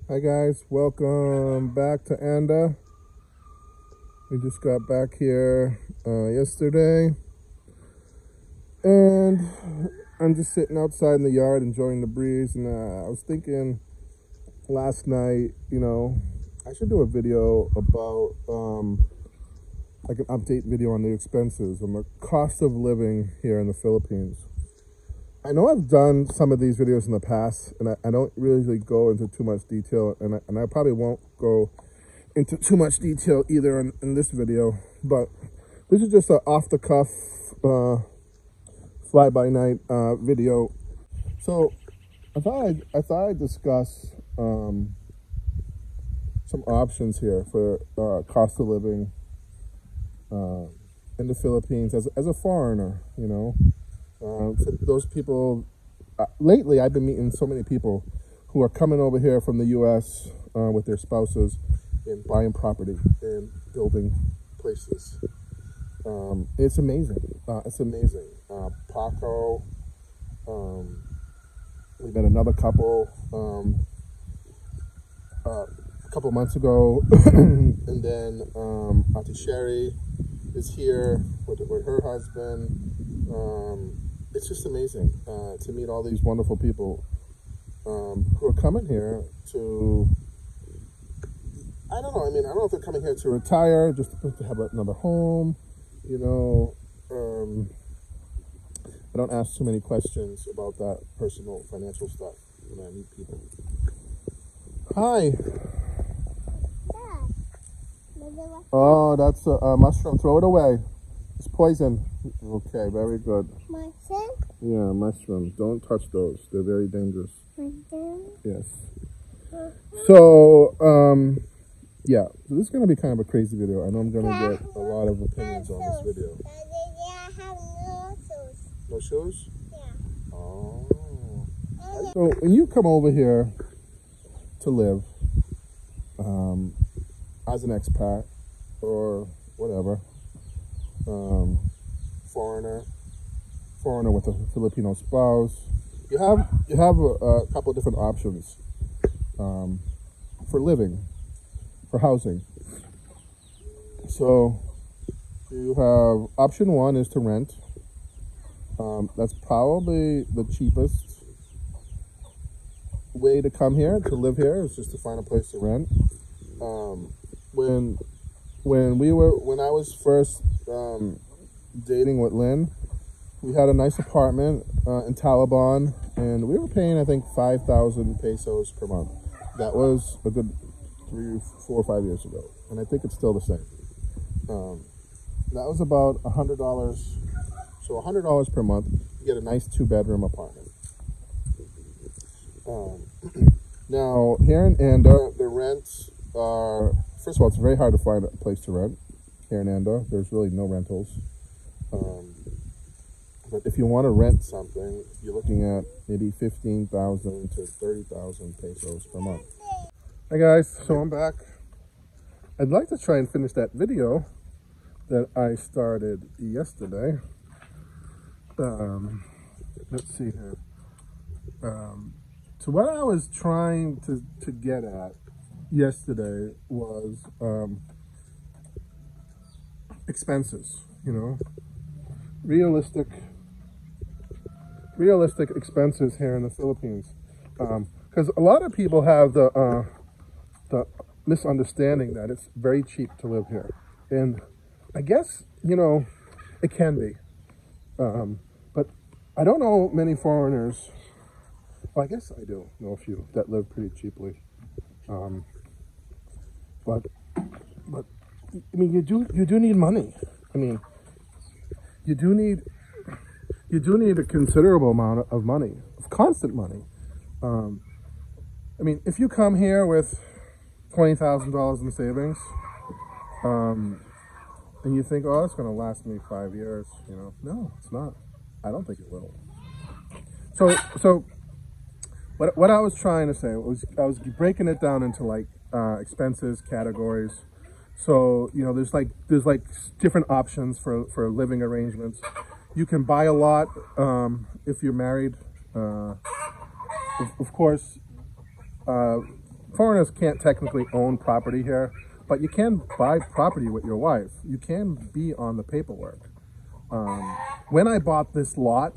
Hi guys, welcome back to Anda. We just got back here yesterday, and I'm just sitting outside in the yard enjoying the breeze. And I was thinking last night, I should do a video about like an update video on the expenses and the cost of living here in the Philippines. I know I've done some of these videos in the past, and I don't really go into too much detail, and I probably won't go into too much detail either in this video, but this is just an off-the-cuff, fly-by-night video. So I thought I'd discuss some options here for cost of living in the Philippines as a foreigner, for those people, lately I've been meeting so many people who are coming over here from the U.S. With their spouses and buying property and building places. It's amazing. Paco, we met another couple a couple months ago, and then Auntie Sherry is here with her husband. It's just amazing to meet all these wonderful people who are coming here to, I don't know, I don't know if they're coming here to retire, just to have another home, I don't ask too many questions about that personal financial stuff when I meet people. Hi. Oh, that's a mushroom. Throw it away. It's poison. Okay, very good. Mushroom? Yeah, mushrooms. Don't touch those. They're very dangerous. Mushroom? Yes. So, yeah. This is going to be kind of a crazy video. I know I'm going to get a lot of opinions on this video. I have no shoes. No shoes? Yeah. Oh. So, when you come over here to live as an expat or whatever, foreigner with a Filipino spouse, you have a couple of different options for living, for housing. So you have option one is to rent. That's probably the cheapest way to come here, to live here, is just to find a place to rent. When I was first dating with Lynn, we had a nice apartment in Taliban, and we were paying, I think, 5,000 pesos per month. That was a good 3, 4, 5 years ago, and I think it's still the same. That was about $100. So $100 per month, you get a nice 2-bedroom apartment. Now, here in Anda, the rents are, first of all, it's very hard to find a place to rent here in Anda. There's really no rentals. But if you want to rent something, you're looking at maybe 15,000 to 30,000 pesos per month. Hi guys, so I'm back. I'd like to try and finish that video that I started yesterday. Let's see here. So what I was trying to get at yesterday was expenses, realistic expenses here in the Philippines, because a lot of people have the misunderstanding that it's very cheap to live here, and I guess it can be, but I don't know many foreigners. Well, I guess I do know a few that live pretty cheaply, but you do need money. You do need a considerable amount of money, of constant money. If you come here with $20,000 in savings, and you think, oh, it's going to last me 5 years, no, it's not. I don't think it will. So what I was trying to say was, I was breaking it down into like expenses categories. So there's like different options for living arrangements. You can buy a lot if you're married. Of course, foreigners can't technically own property here, but you can buy property with your wife. You can be on the paperwork. When I bought this lot,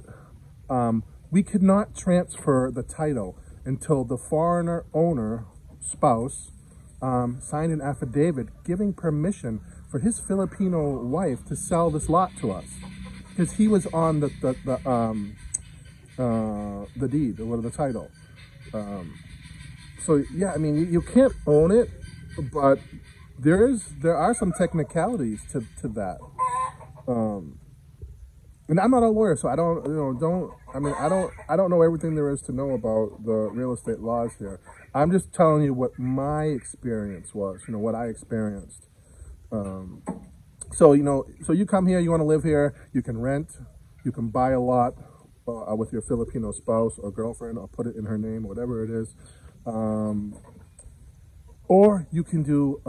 we could not transfer the title until the foreigner owner spouse signed an affidavit giving permission for his Filipino wife to sell this lot to us, because he was on the deed or the title. So yeah, I mean, you can't own it, but there are some technicalities to that. And I'm not a lawyer, so I don't know everything there is to know about the real estate laws here. I'm just telling you what my experience was, what I experienced. So you come here, you want to live here, you can rent, you can buy a lot with your Filipino spouse or girlfriend, or put it in her name, whatever it is. Or you can do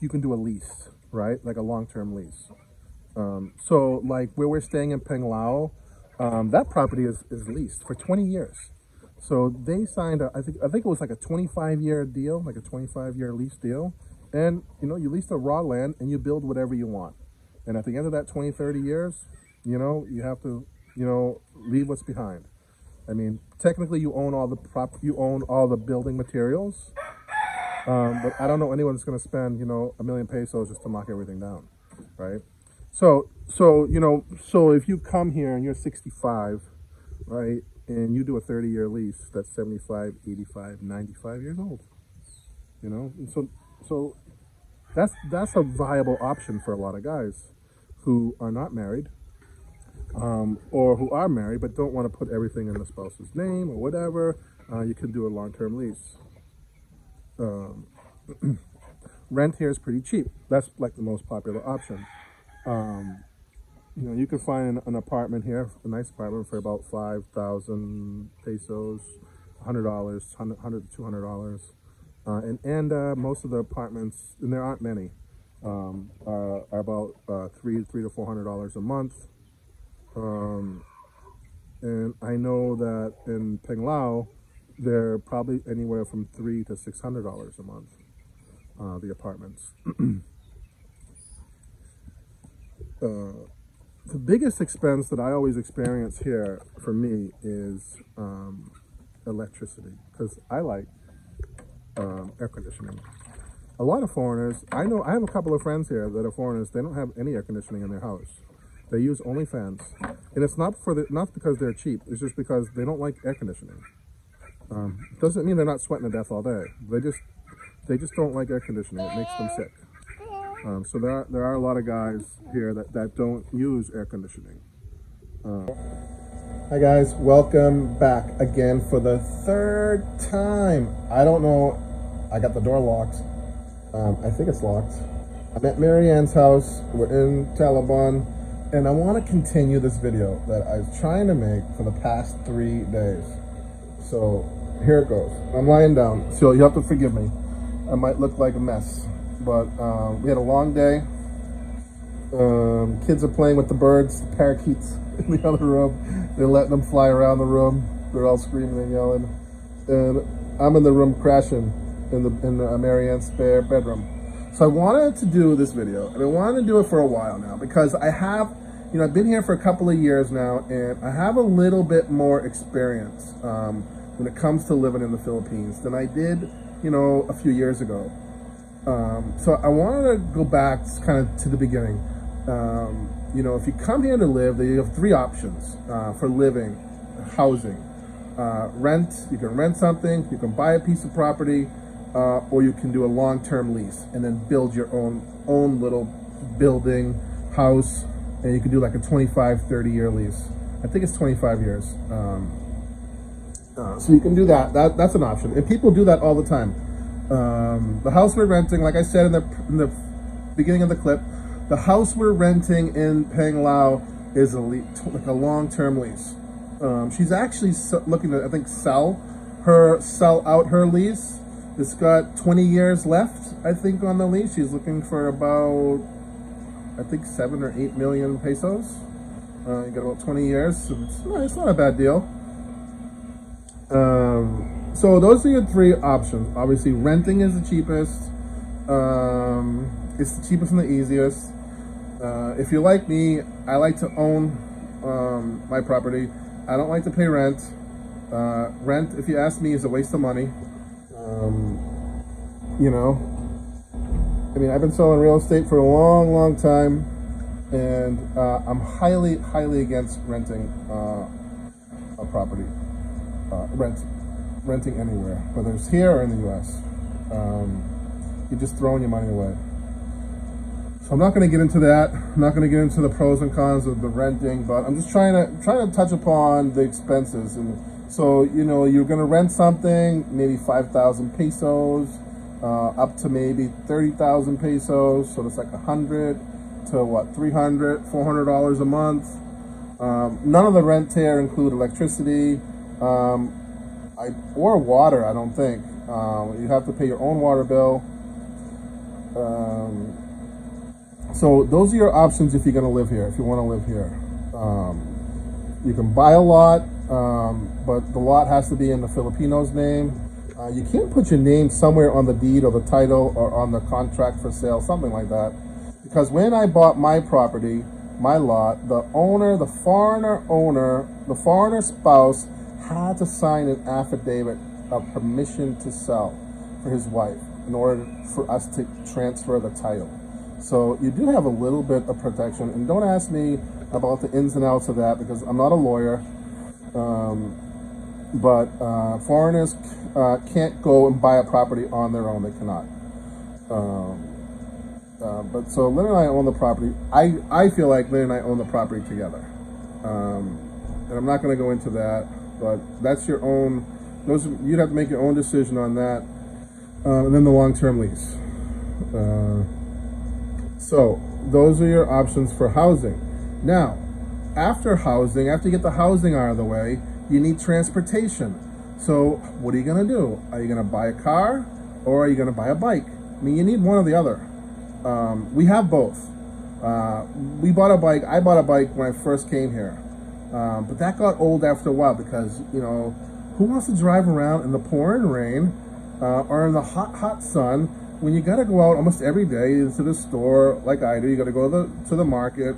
you can do a lease, right? Like a long-term lease. So like where we're staying in Penglao, that property is leased for 20 years. So they signed I think it was like a 25-year deal, like a 25-year lease deal. And you lease the raw land and you build whatever you want. And at the end of that 20, 30 years, you have to, leave what's behind. I mean, technically you own all the building materials. But I don't know anyone that's going to spend, 1 million pesos just to knock everything down, right? So if you come here and you're 65, right, and you do a 30-year lease, that's 75, 85, 95 years old, And so that's a viable option for a lot of guys who are not married, or who are married but don't want to put everything in the spouse's name or whatever. You can do a long-term lease. Rent here is pretty cheap. That's like the most popular option. You can find an apartment here, a nice apartment, for about 5,000 pesos, $100, $100 to $200. And most of the apartments, and there aren't many, are about $300 to $400 a month. And I know that in Penglao, they're probably anywhere from $300 to $600 a month, the apartments. The biggest expense that I always experience here for me is electricity, because I like air conditioning. A lot of foreigners, I have a couple of friends here that are foreigners, they don't have any air conditioning in their house. They use only fans. And it's not because they're cheap, it's just because they don't like air conditioning. Doesn't mean they're not sweating to death all day. They just don't like air conditioning. It makes them sick. So there are a lot of guys here that don't use air conditioning. Hi guys, welcome back again for the third time. I don't know, I got the door locked. I think it's locked. I'm at Marianne's house, we're in Taliban, and I want to continue this video that I was trying to make for the past 3 days. So here it goes. I'm lying down, so you have to forgive me. I might look like a mess, but we had a long day. Kids are playing with the birds, the parakeets in the other room. They're letting them fly around the room. They're all screaming and yelling. And I'm in the room crashing in the Marianne's spare bedroom. So I wanted to do this video, and I wanted to do it for a while now, because I have, I've been here for a couple of years now, and I have a little bit more experience when it comes to living in the Philippines than I did, a few years ago. So I wanted to go back kind of to the beginning. If you come here to live, you have 3 options for living, housing. Rent, you can rent something, you can buy a piece of property, or you can do a long-term lease and then build your own little building, house, and you can do like a 25, 30-year lease. I think it's 25 years. So you can do that. That's an option. And people do that all the time. The house we're renting, like I said in the beginning of the clip, the house we're renting in Penglao is like a long-term lease. She's actually looking to, I think, sell out her lease. It's got 20 years left, I think, on the lease. She's looking for about, I think, 7 or 8 million pesos. You got about 20 years, so it's not a bad deal. So those are your three options. Obviously, renting is the cheapest. It's the cheapest and the easiest. If you're like me, I like to own my property. I don't like to pay rent. Rent, if you ask me, is a waste of money. You know, I mean, I've been selling real estate for a long, long time, and I'm highly, highly against renting a property. Renting anywhere, whether it's here or in the U.S. You're just throwing your money away. So I'm not going to get into that. I'm not going to get into the pros and cons of the renting, but I'm just trying to touch upon the expenses. And so, you know, you're going to rent something, maybe 5,000 pesos, up to maybe 30,000 pesos. So it's like 100 to what, $300, $400 a month. None of the rent here include electricity or water, I don't think. You have to pay your own water bill. So those are your options if you're going to live here, if you want to live here. You can buy a lot, but the lot has to be in the Filipino's name. You can't put your name somewhere on the deed or the title or on the contract for sale, something like that. Because when I bought my property, my lot, the owner, the foreigner owner, the foreigner spouse had to sign an affidavit of permission to sell for his wife in order for us to transfer the title. So you do have a little bit of protection, and don't ask me about the ins and outs of that because I'm not a lawyer. But foreigners can't go and buy a property on their own. They cannot. But so Lynn and I own the property. I feel like Lynn and I own the property together. And I'm not going to go into that, but that's your own. You'd have to make your own decision on that. And then the long-term lease. So those are your options for housing. Now, after housing, after you get the housing out of the way, you need transportation. So what are you going to do? Are you going to buy a car or are you going to buy a bike? I mean, you need one or the other. We have both. We bought a bike. I bought a bike when I first came here. But that got old after a while because, you know, who wants to drive around in the pouring rain or in the hot, hot sun when you got to go out almost every day to the store like I do? You got to go to the market.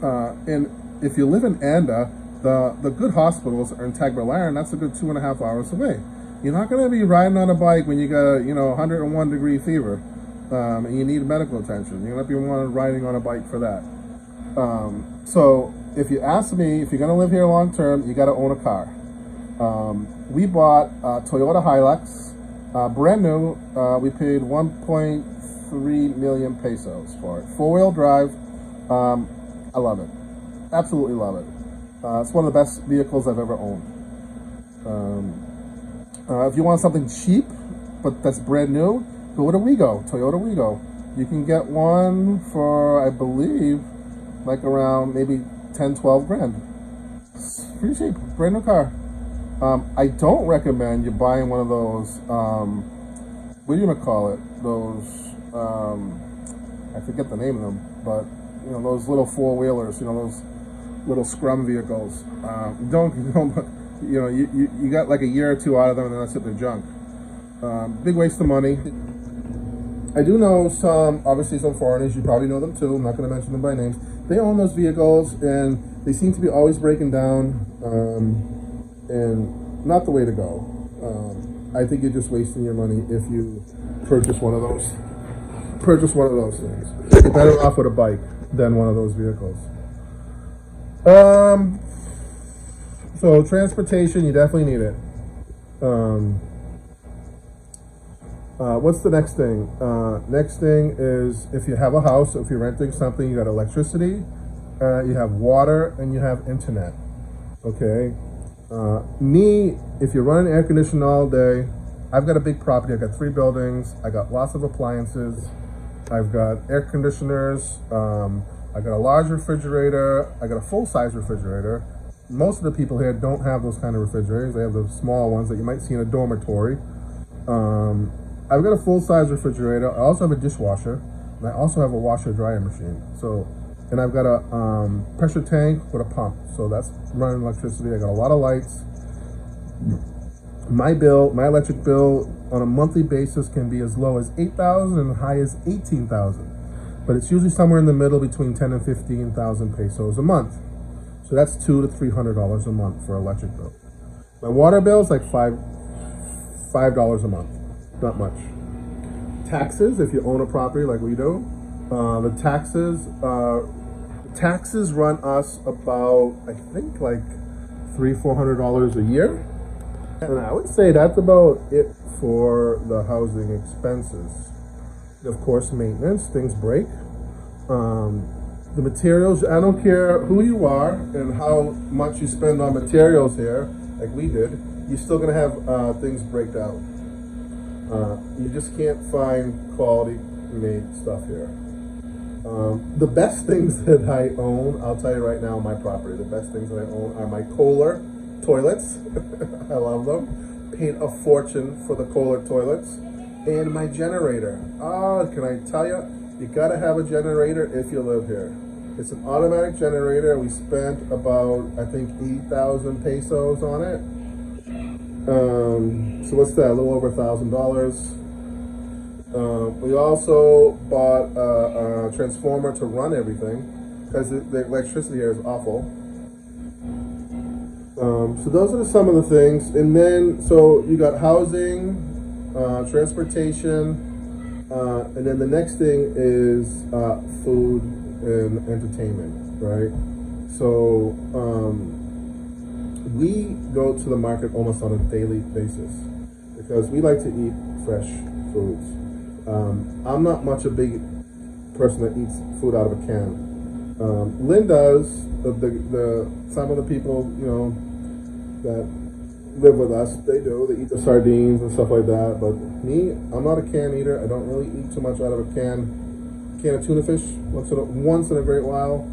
And if you live in Anda, the good hospitals are in Tagbilaran. That's a good 2.5 hours away. You're not going to be riding on a bike when you got, 101 degree fever and you need medical attention. You're going to be riding on a bike for that. So if you ask me, if you're going to live here long term, you got to own a car. We bought a Toyota Hilux, brand new. We paid 1.3 million pesos for it. 4-wheel drive. I love it. Absolutely love it. It's one of the best vehicles I've ever owned. If you want something cheap, but that's brand new, go to Wigo, Toyota Wigo. You can get one for, I believe, like around maybe 10, 12 grand. It's pretty cheap, brand new car. I don't recommend you buying one of those, what do you want to call it? Those, I forget the name of them, but those little four-wheelers, those little scrum vehicles. You got like a year or two out of them and then that's it, they're junk. Big waste of money. I do know obviously some foreigners, you probably know them too, I'm not going to mention them by names. They own those vehicles and they seem to be always breaking down, and not the way to go. I think you're just wasting your money if you purchase one of those things. You're better off with a bike than one of those vehicles. So transportation, you definitely need it. What's the next thing? Next thing is if you have a house, if you're renting something, you got electricity, you have water, and you have internet. Okay. Me, if you're running air conditioning all day, I've got a big property. I've got 3 buildings. I got lots of appliances. I've got air conditioners. I got a large refrigerator. I got a full-size refrigerator. Most of the people here don't have those kind of refrigerators. They have the small ones that you might see in a dormitory. I've got a full-size refrigerator. I also have a dishwasher, and I also have a washer-dryer machine. And I've got a pressure tank with a pump. So that's running electricity. I got a lot of lights. My electric bill on a monthly basis can be as low as $8,000 and as high as $18,000. But it's usually somewhere in the middle between 10 and 15,000 pesos a month. So that's $200 to $300 a month for electric bill. My water bill is like $5 a month, not much. Taxes, if you own a property like we do, the taxes run us about, I think, like $300 to $400 a year. And I would say that's about it for the housing expenses. Of course, maintenance, things break. The materials, I don't care who you are and how much you spend on materials here, like we did, you're still gonna have things break out. You just can't find quality made stuff here. The best things that I own, I'll tell you right now on my property, the best things that I own are my Kohler toilets. I love them. Paid a fortune for the Kohler toilets. And my generator. Can I tell you, you gotta have a generator if you live here. It's an automatic generator. We spent about, I think, 8,000 pesos on it. So what's that, a little over $1,000. We also bought a transformer to run everything because the electricity here is awful. So those are some of the things. And then, so you got housing, transportation, and then the next thing is food and entertainment, right? So we go to the market almost on a daily basis because we like to eat fresh foods. I'm not much a big person that eats food out of a can. Lynn does. Some of the people, you know, that live with us, they do. They eat the sardines and stuff like that. But me, I'm not a can eater. I don't really eat too much out of a can of tuna fish once in a great while.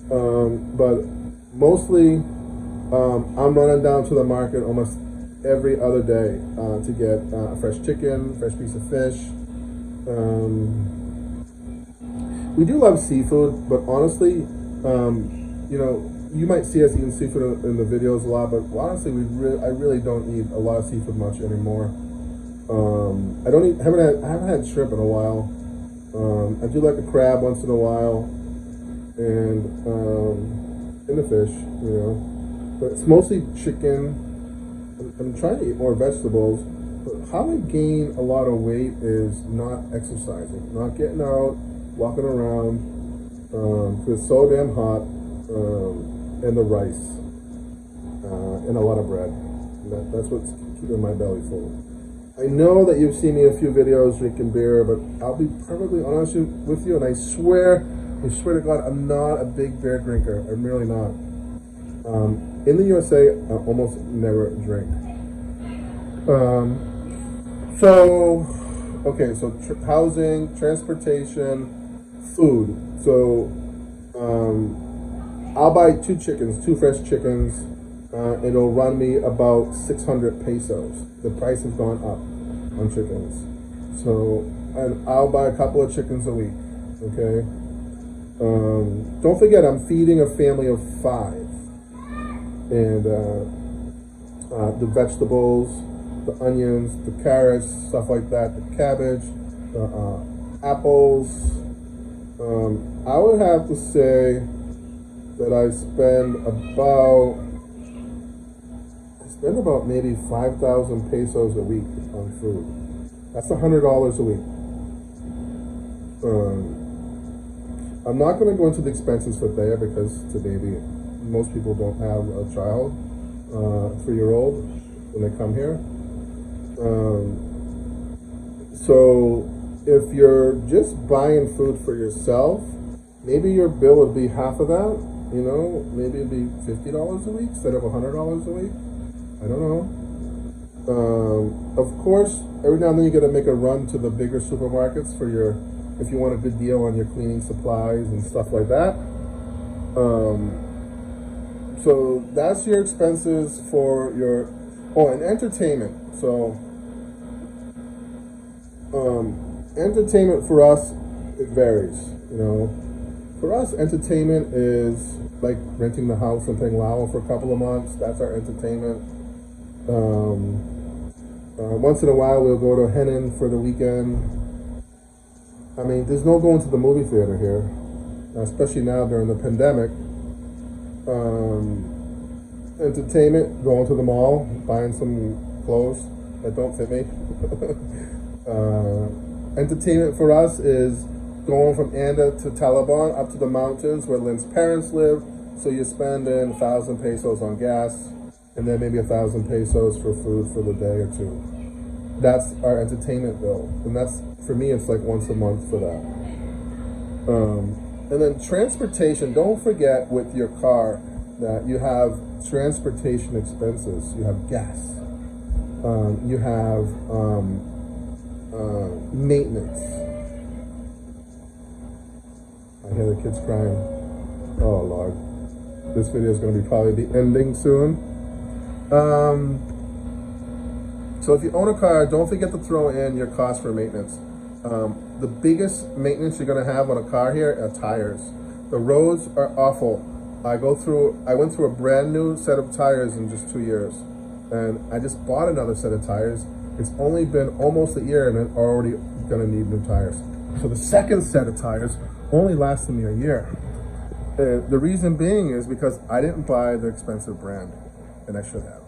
But mostly, I'm running down to the market almost every other day to get a fresh chicken, fresh piece of fish. We do love seafood, but honestly, you know, you might see us eating seafood in the videos a lot, but honestly, I really don't eat a lot of seafood much anymore. I haven't had shrimp in a while. I do like a crab once in a while, and the fish, you know. But it's mostly chicken. I'm trying to eat more vegetables. But how I gain a lot of weight is not exercising, not getting out, walking around, because it's so damn hot, and the rice, and a lot of bread. That's what's keeping my belly full. I know that you've seen me in a few videos drinking beer, but I'll be perfectly honest with you, and I swear to God, I'm not a big beer drinker. I'm really not. In the USA, I almost never drink. Housing, transportation, food. So, I'll buy two fresh chickens, and it'll run me about 600 pesos. The price has gone up on chickens. So, and I'll buy a couple of chickens a week, okay? Don't forget, I'm feeding a family of 5. And the vegetables, the onions, the carrots, stuff like that, the cabbage, the apples. I would have to say that I spend about maybe 5,000 pesos a week on food. That's $100 a week. I'm not going to go into the expenses for there because most people don't have a child, 3-year-old, when they come here. So if you're just buying food for yourself, maybe your bill would be half of that. You know, maybe it'd be $50 a week instead of $100 a week. I don't know. Of course, every now and then you got to make a run to the bigger supermarkets if you want a good deal on your cleaning supplies and stuff like that. So that's your expenses for and entertainment. So, entertainment for us, it varies, you know. For us, entertainment is like renting the house and paying Lao for a couple of months. That's our entertainment. Once in a while, we'll go to Henan for the weekend. I mean, there's no going to the movie theater here, especially now during the pandemic. Entertainment, going to the mall, buying some clothes that don't fit me. Entertainment for us is going from Anda to Taliban up to the mountains where Lynn's parents live. So you're spending 1,000 pesos on gas and then maybe 1,000 pesos for food for the day or two. That's our entertainment bill. And that's, for me, it's like once a month for that. And then transportation, don't forget with your car that you have transportation expenses. You have gas. You have maintenance. I hear the kids crying. Oh Lord. This video is going to be probably the ending soon. So if you own a car, don't forget to throw in your cost for maintenance. The biggest maintenance you're going to have on a car here are tires. The roads are awful. I went through a brand new set of tires in just 2 years. And I just bought another set of tires. It's only been almost a year and I'm already going to need new tires. So the second set of tires only lasted me a year. The reason being is because I didn't buy the expensive brand, and I should have.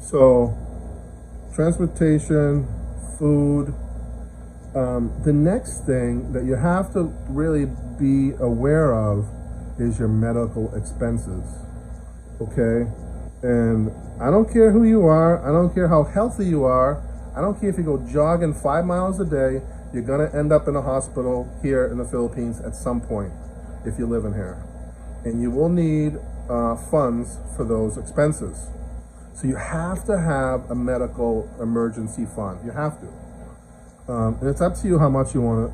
So, transportation, food. The next thing that you have to really be aware of is your medical expenses, okay? And I don't care who you are, I don't care how healthy you are, I don't care if you go jogging 5 miles a day, you're gonna end up in a hospital here in the Philippines at some point if you live in here. And you will need funds for those expenses. So you have to have a medical emergency fund. You have to. And it's up to you how much you want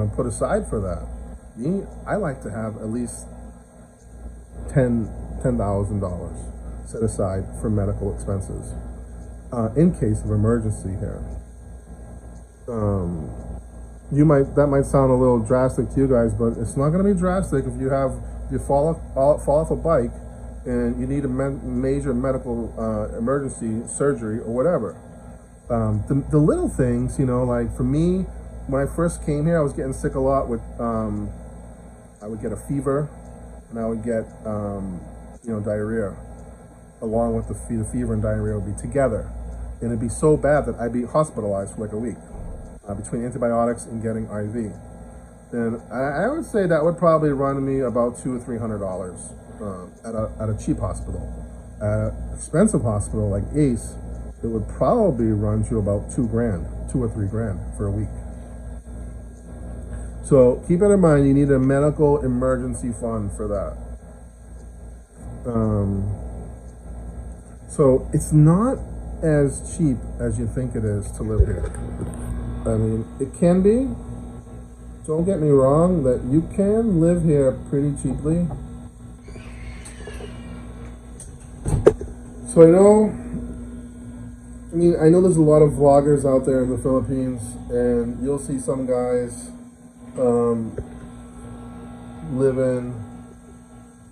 to put aside for that. Me, I like to have at least $10,000 set aside for medical expenses in case of emergency here. That might sound a little drastic to you guys, but it's not going to be drastic if you fall off a bike and you need a major medical emergency surgery or whatever. The little things, you know, like for me, when I first came here, I was getting sick a lot with, I would get a fever and I would get, diarrhea. Along with the fever and diarrhea would be together. And it'd be so bad that I'd be hospitalized for like a week between antibiotics and getting IV. And I would say that would probably run me about $200 or $300 at a cheap hospital. At an expensive hospital like Ace, it would probably run you about $2 or $3 grand for a week. So keep it in mind, you need a medical emergency fund for that. So it's not as cheap as you think it is to live here. I mean, it can be. Don't get me wrong, that you can live here pretty cheaply. So I know there's a lot of vloggers out there in the Philippines, and you'll see some guys living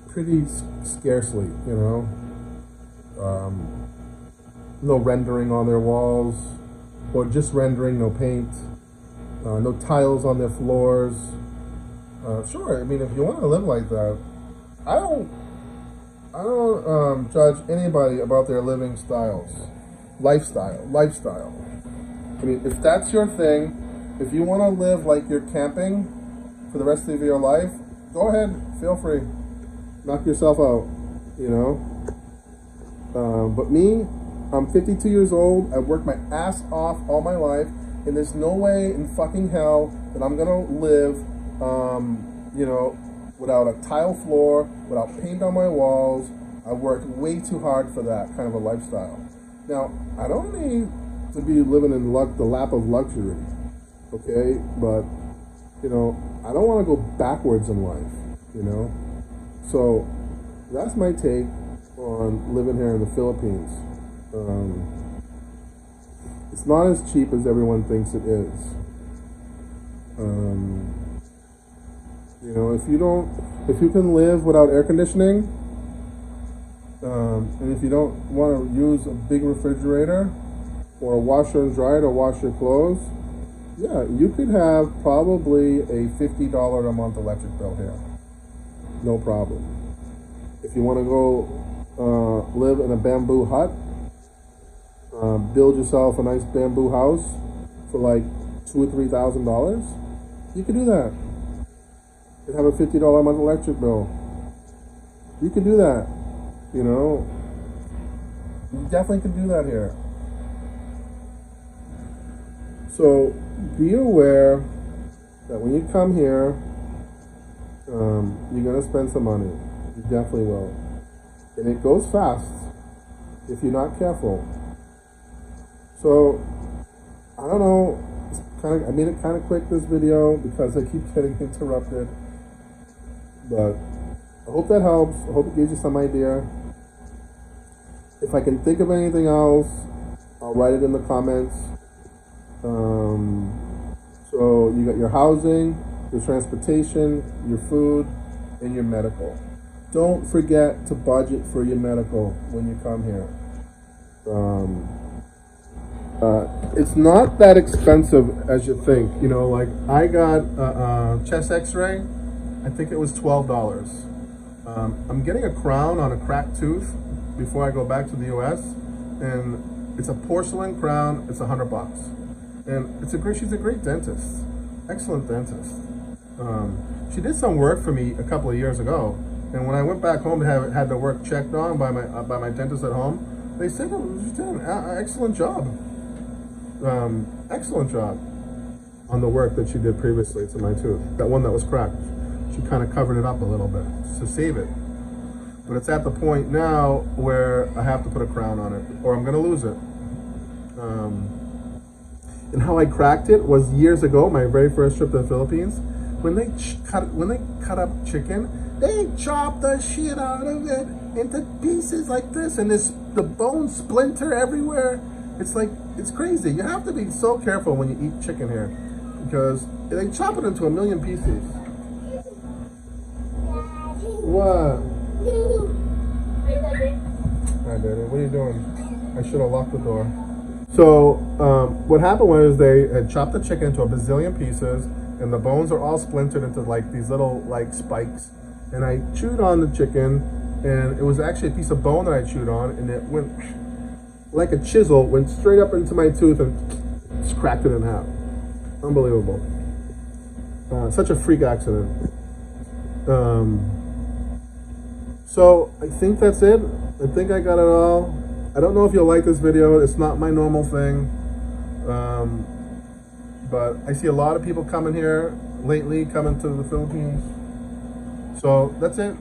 pretty scarcely, you know. No rendering on their walls, or just rendering, no paint, no tiles on their floors. Sure, I mean, if you want to live like that, I don't judge anybody about their living styles, lifestyle. I mean, if that's your thing, if you want to live like you're camping for the rest of your life, go ahead, feel free, knock yourself out, you know. But me, I'm 52 years old, I've worked my ass off all my life, and there's no way in fucking hell that I'm gonna live, without a tile floor, without paint on my walls. I've worked way too hard for that kind of a lifestyle. Now, I don't need to be living in the lap of luxury, okay? But, I don't want to go backwards in life, So, that's my take on living here in the Philippines. It's not as cheap as everyone thinks it is. If you can live without air conditioning, And if you don't want to use a big refrigerator or a washer and dryer to wash your clothes, yeah, you could have probably a $50 a month electric bill here. No problem. If you want to go live in a bamboo hut, build yourself a nice bamboo house for like $2,000 or $3,000, you could do that. You have a $50 a month electric bill. You could do that. You know, you definitely can do that here. So be aware that when you come here, you're going to spend some money. You definitely will. And it goes fast if you're not careful. So, I don't know. I made it kind of quick, this video, because I keep getting interrupted. But I hope that helps. I hope it gives you some idea. If I can think of anything else, I'll write it in the comments. So you got your housing, your transportation, your food, and your medical. Don't forget to budget for your medical when you come here. It's not that expensive as you think. You know, like I got a chest x-ray. I think it was $12. I'm getting a crown on a cracked tooth before I go back to the US, and it's a porcelain crown. It's $100, and she's a great dentist, excellent dentist. She did some work for me a couple of years ago, and when I went back home to had the work checked on by my dentist at home, they said she did an excellent job. Excellent job on the work that she did previously to my tooth, that one that was cracked. She kind of covered it up a little bit to save it. But it's at the point now where I have to put a crown on it, or I'm gonna lose it. And how I cracked it was years ago, my very first trip to the Philippines. When they cut up chicken, they chop the shit out of it into pieces like this, and the bones splinter everywhere. It's crazy. You have to be so careful when you eat chicken here, because they chop it into a million pieces. What? Hi, Daddy. What are you doing? I should have locked the door. So, what happened was they had chopped the chicken into a bazillion pieces, and the bones are all splintered into like these little like spikes. And I chewed on the chicken, and it was actually a piece of bone that I chewed on, and it went like a chisel, went straight up into my tooth and just cracked it in half. Unbelievable. Such a freak accident. So I think that's it. I think I got it all. I don't know if you'll like this video. It's not my normal thing. But I see a lot of people coming here lately, coming to the Philippines. So that's it.